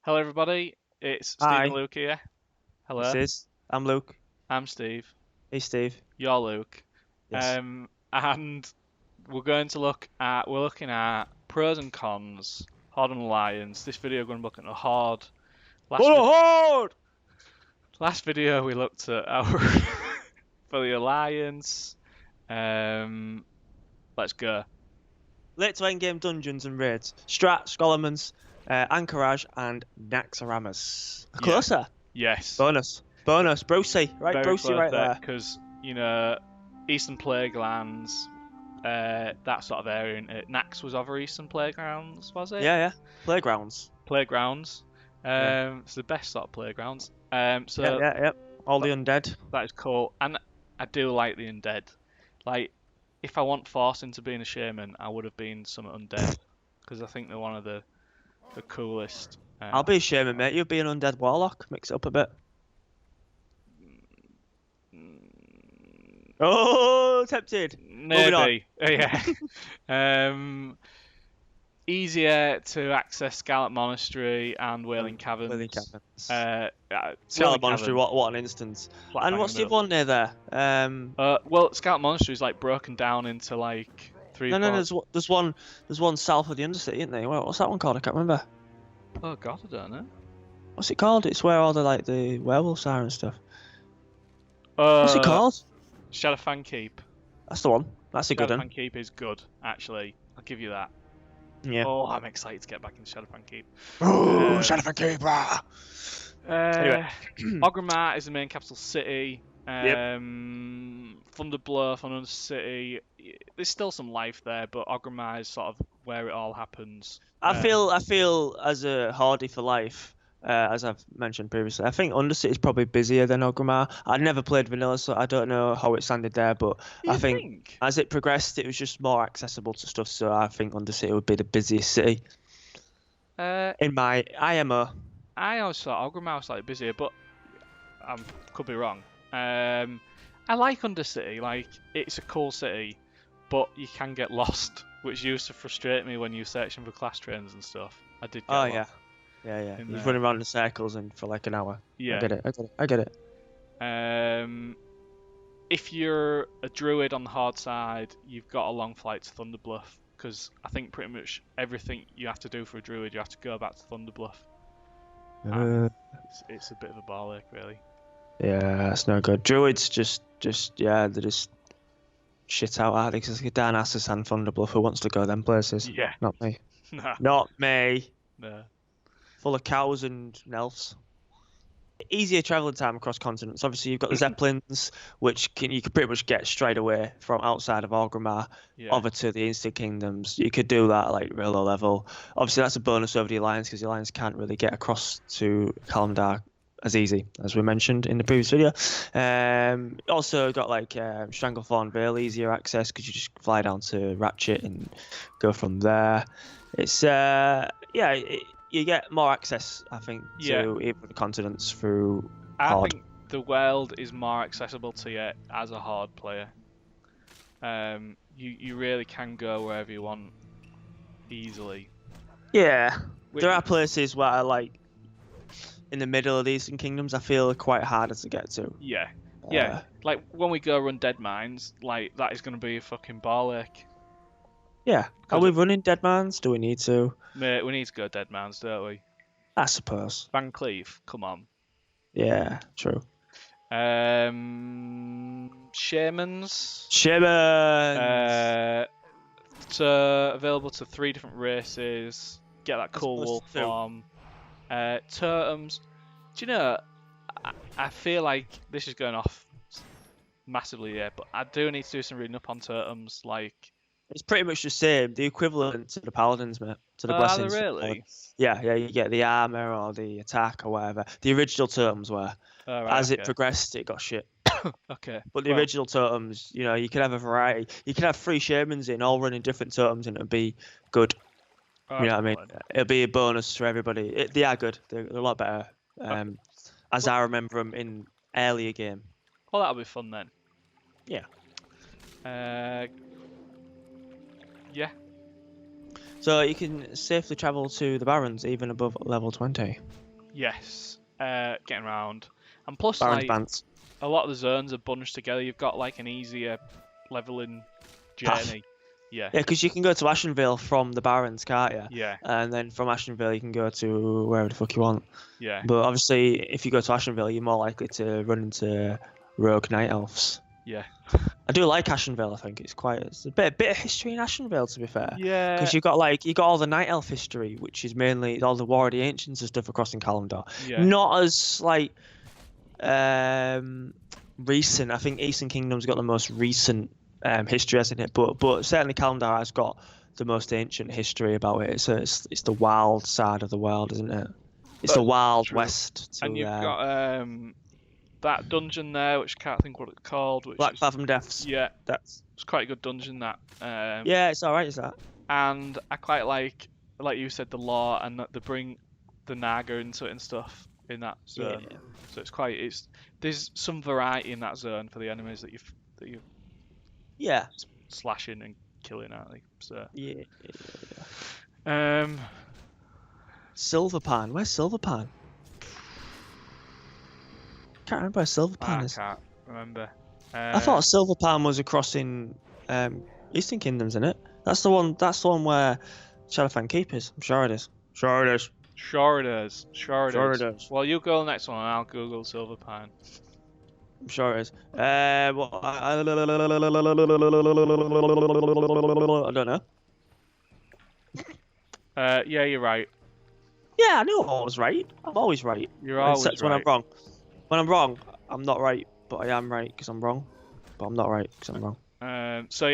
Hello, everybody. It's Steve and Hi, Luke here. this Hello, is. I'm Luke. I'm Steve. Hey, Steve. You're Luke. Yes. And we're looking at pros and cons, Horde and Alliance. This video, we're going to be looking at Horde. Last, What a vi- horde! last video, we looked at our for the Alliance. Let's go. Late to endgame dungeons and raids. Strat, Scholarmans, Anchorage, and Naxxramas. Yeah, Closer. yes. Bonus. Bonus. Brucey. Right, Very Brucey close right there, there. because, Eastern Plague lands, that sort of area. Nax was over Eastern Playgrounds, was it? Yeah, yeah. Playgrounds. Playgrounds. Yeah. It's the best sort of playgrounds. Yeah, So yeah, yeah. All the that, undead. that is cool, and I do like the undead. Like, if I want force into being a shaman, I would have been some undead, because I think they're one of the coolest. I'll be a shaman, mate. You'll be an undead warlock. Mix it up a bit. mm, Oh, tempted. Moving on. Maybe, yeah. um, Easier to access Scarlet Monastery and Wailing Wailing Caverns. Caverns. Wailing Scarlet Monastery, Caverns, what an instance. flat And bang in what's the the middle. other one near there? Well, Scout Monastery is like broken down into like three, No, four. there's one south of the Undercity, isn't there? What's that one called? I can't remember. Oh God, I don't know. What's it called? It's where all the werewolves are and stuff. Uh, What's it called? Shadowfang Keep. That's the one. That's a good one. Shadowfang Keep is good, actually. I'll give you that. Yeah. Oh, I'm excited to get back into Shadowfang Keep. Oh, Shadowfang Keeper. Anyway. Orgrimmar is the main capital city. Yep. Thunderbluff on Undercity. There's still some life there, but Orgrimmar is sort of where it all happens. I feel as a Horde for life, as I've mentioned previously, I think Undercity is probably busier than Orgrimmar. I never played Vanilla, so I don't know how it sounded there, but You I think think? as it progressed, it was just more accessible to stuff. So I think Undercity would be the busiest city in my IMO. I always thought Orgrimmar was slightly busier, but I could be wrong. I like Undercity. Like, it's a cool city, but you can get lost, which used to frustrate me when you're searching for class trains and stuff. I did get Oh lost. yeah, yeah. In You're there. running around in circles and for like an hour. Yeah. I get it. If you're a druid on the hard side, you've got a long flight to Thunderbluff, because I think pretty much everything you have to do for a druid, you have to go back to Thunderbluff. It's a bit of a ball ache, really. Yeah, that's no good. Druids they're just shit out, aren't they? Because Dan Assis and Thunderbluff, who wants to go them places? Yeah. Not me. Nah. Not me. No. Full of cows and elves. Easier traveling time across continents. Obviously, you've got the Zeppelins, which you could pretty much get straight away from outside of Orgrimmar Yeah. over to the Instant Kingdoms. You could do that like real low level. Obviously, that's a bonus over the Alliance because the Alliance can't really get across to Kalimdor as easy as we mentioned in the previous video. Also got like Stranglethorn Vale, easier access because you just fly down to Ratchet and go from there. It's you get more access, I think, to even the continents through Horde. I think the world is more accessible to you as a Horde player. You really can go wherever you want easily. Yeah, there are places where I like in the middle of the Eastern Kingdoms. I feel are quite harder to get to. Yeah. Like when we go run Dead Mines, like that is going to be a fucking ball ache. Yeah, are we running Dead Mines? Do we need to? Mate, we need to go Dead Mines, don't we? I suppose. Van Cleef, come on. Yeah, true. Shamans. Shamans. So available to 3 different races. Get that cool wolf form. Totems. Do you know? I feel like this is going off massively here, but I do need to do some reading up on totems. Like, it's pretty much the same, the equivalent to the paladins, mate. To the blessings. Are they really? Yeah, you get the armor or the attack or whatever. The original totems were. As it progressed, it got shit. Okay. But the original totems, you could have a variety. You could have 3 shamans in, all running different totems, and it'd be good. You know what I mean? It'll be a bonus for everybody. They are good. They're a lot better. As I remember them in earlier game. Well, that'll be fun then. Yeah. Yeah. So you can safely travel to the Barrens even above level 20. Yes, getting around, and plus Barrens like Bants. a lot of the zones are bunched together. You've got like an easier leveling Path. journey. Yeah, Yeah, because you can go to Ashenvale from the Barrens, can't you? yeah, And then from Ashenvale you can go to wherever the fuck you want. yeah, But obviously, if you go to Ashenvale, you're more likely to run into rogue night elves. yeah, I do like Ashenvale. I think it's a bit of history in Ashenvale, to be fair, yeah, because you got all the night elf history, which is mainly all the War of the Ancients and stuff across in Kalimdor. yeah. Not as like um recent. I think Eastern Kingdom's got the most recent history, hasn't it? But certainly Kalimdor has got the most ancient history about it. So it's the wild side of the world, isn't it? It's the That's Wild true. West And to you've got that dungeon there, which I can't think what it's called, which Black is Fathom Depths. yeah, That's it's quite a good dungeon that. yeah, it's alright, is that? And I quite like you said, the lore and that they bring the Naga into it and stuff in that Yeah, zone. So there's some variety in that zone for the enemies that you yeah, slashing and killing, aren't they? So yeah. um, Silverpan. Where's Silverpan? Can't remember where Silverpan I is. can't remember. I thought Silverpan was across in Eastern Kingdoms, isn't it? That's the one. That's the one where Shadowfang Keep is. I'm sure it is. Sure it is. Sure it is. Sure it Sure is. it is. Well, you go the next one, and I'll Google Silverpine. I'm sure it is. Well, I don't know. Yeah, you're right. Yeah, I knew I was right. I'm always right, You're always except when I'm right. wrong. When I'm wrong, I'm not right, but I am right because I'm wrong. But I'm not right because I'm wrong. So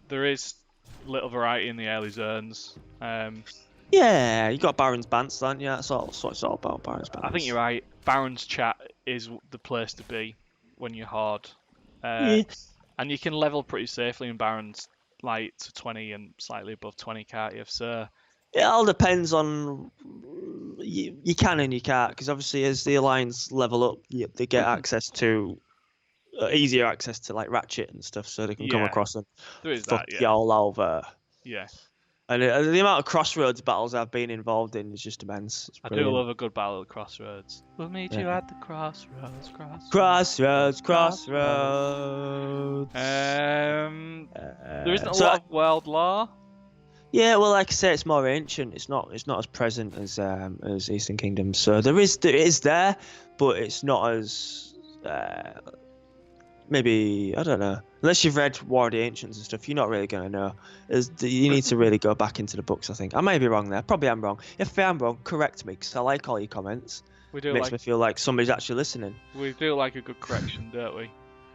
there is little variety in the early zones. Yeah, you got Baron's Bants, don't you? That's what it's all about, Baron's Bants. I think you're right. Baron's chat is the place to be when you're Horde. Yeah. And you can level pretty safely in Baron's, like to 20 and slightly above 20, can't you? So It all depends on you can and you can't, because obviously as the Alliance level up, they get access to easier access to like Ratchet and stuff, so they can come yeah, across and there is fuck that. Yeah, y'all over. yeah. And the amount of crossroads battles I've been involved in is just immense. It's I do brilliant. love a good battle at Crossroads. We'll meet you Yeah. at the crossroads. Crossroads. There isn't a So lot of world lore. yeah, well, like I say, it's more ancient. It's not as present as Eastern Kingdom. So there is there, but it's not as maybe I don't know. Unless you've read War of the Ancients and stuff, you're not really gonna know. You need to really go back into the books. I think I may be wrong there. Probably I'm wrong. If I am wrong, correct me, because I like all your comments. We do Makes me feel like somebody's actually listening. we do like a good correction, don't we?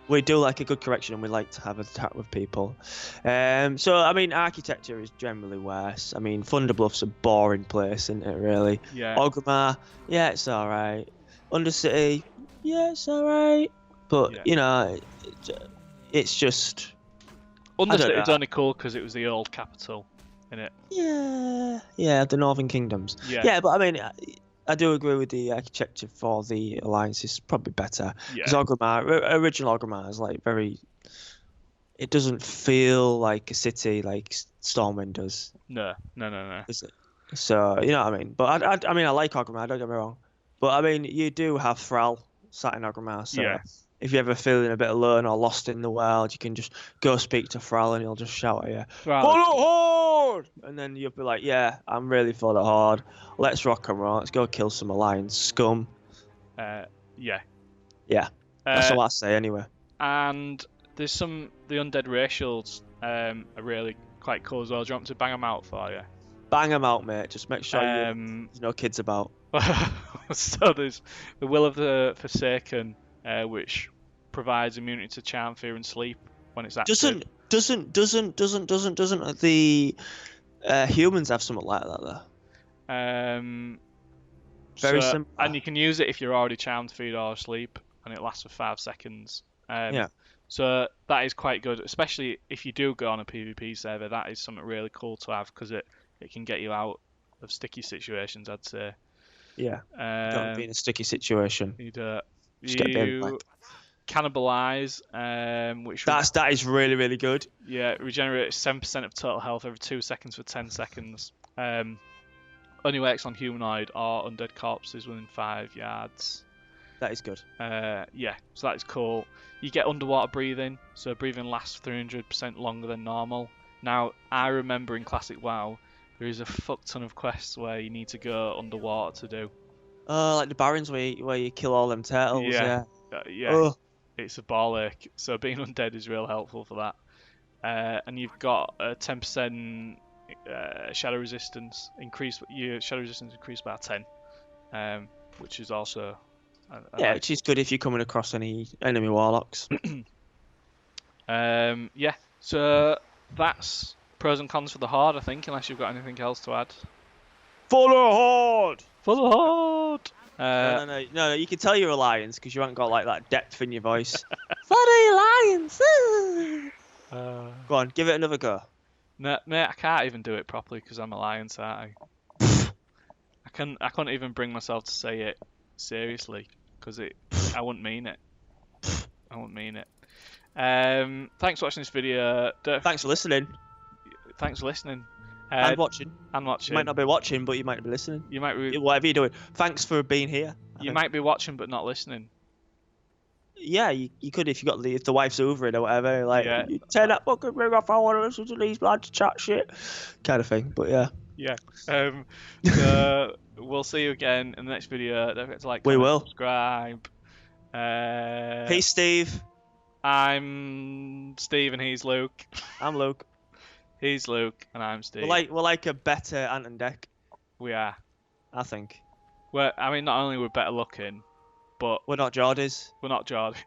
We do like a good correction, and we like to have a chat with people. So I mean, architecture is generally worse. I mean, Thunderbluff's a boring place, isn't it? Really. Yeah. Orgrimmar, yeah, it's all right. Undercity, yeah, it's all right. But Yeah. you know, it's just. Undercity's only cool because it was the old capital, innit? Yeah, the Northern Kingdoms. Yeah. Yeah, but I mean, I do agree with the architecture for the Alliance is probably better. Yeah. Because original Orgrimmar is like very. It doesn't feel like a city like Stormwind does. No. Is it? So you know what I mean. But I mean, I like Orgrimmar. Don't get me wrong. But I mean, you do have Thrall sat in Orgrimmar. So Yeah. if you're ever feeling a bit alone or lost in the world, you can just go speak to Thrall and he'll just shout at you, "Follow Horde!" And then you'll be like, "Yeah, I'm really for the Horde. Let's rock and roll. Let's go kill some Alliance scum." Yeah. Yeah, that's all I say anyway. And there's the undead racials are really quite cool as well. Do you want me to bang them out for you? Bang them out, mate. Just make sure there's no kids about. So there's the Will of the Forsaken, which provides immunity to charm, fear, and sleep when it's active. Doesn't the humans have something like that though? Very simple. And you can use it if you're already charmed, feared, or asleep, and it lasts for 5 seconds. Yeah. So that is quite good, especially if you do go on a PvP server. That is something really cool to have because it can get you out of sticky situations, I'd say. Yeah. Don't be in a sticky situation. You don't. Just get a bit of Cannibalize, which that is really, really good. yeah, regenerates 7% of total health every 2 seconds for 10 seconds. Only works on humanoid or undead corpses within 5 yards. That is good. Yeah, so that is cool. You get underwater breathing, so breathing lasts 300% longer than normal. Now, I remember in Classic WoW, there is a fuck ton of quests where you need to go underwater to do. Like the Barrens where you kill all them turtles. Yeah. Yeah. Oh. It's a ball ache. So being undead is real helpful for that. And you've got a 10% shadow resistance increase. Your shadow resistance increased by 10, which is also yeah, which is good if you're coming across any enemy warlocks. Yeah. So that's pros and cons for the Horde, I think, unless you've got anything else to add. For the Horde! For the Horde! No, you can tell you're a Lions because you haven't got like that depth in your voice. For the Lions! Go on, give it another go. No, mate, I can't even do it properly because I'm a Lions, aren't I? I couldn't even bring myself to say it seriously because I wouldn't mean it. I wouldn't mean it. Thanks for watching this video. Thanks for listening. Thanks for listening. And watching. And watching. You might not be watching, but you might be listening. You might be. Whatever you're doing. Thanks for being here. You might be watching but not listening. Yeah, you could if you got if the wife's over it or whatever. Like, Yeah. you turn that fucking ring off. I want to listen to these lads chat shit, kind of thing. But yeah. Yeah. So we'll see you again in the next video. Don't forget to like, We comment, will. subscribe. Peace, Steve. I'm Steve and he's Luke. I'm Luke. He's Luke and I'm Steve. We're like a better Ant and Dec. We are. I think. I mean, not only we're better looking, but we're not Geordies. We're not Geordie.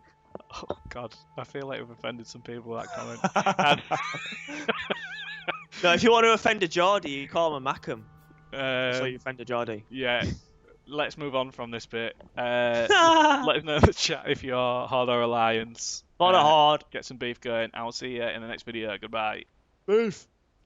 Oh God, I feel like we've offended some people with that comment. No, if you want to offend a Geordie, you call him a Mackham. So you offend a Geordie. Yeah. Let's move on from this bit. Let us know in the chat if you're Horde or Alliance. Horde. Get some beef going. I will see you in the next video. Goodbye. Beef.